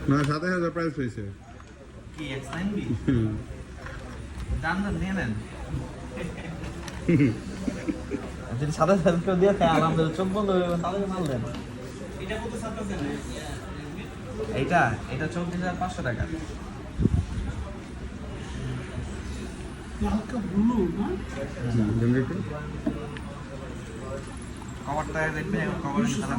না 7000 প্রাইস হয়েছে কি এক্সলাইনবি দাম নিয়ে নেন যদি 7000 কেউ দিয়ে খায় আলহামদুলিল্লাহ চোখ বন্ধ হয়ে তাহলে মাল দেন এটা কত সাতটা এইটা 34500 টাকা হালকা ব্লু না দেখুন কভারটা দেখবেন কভারের সাথে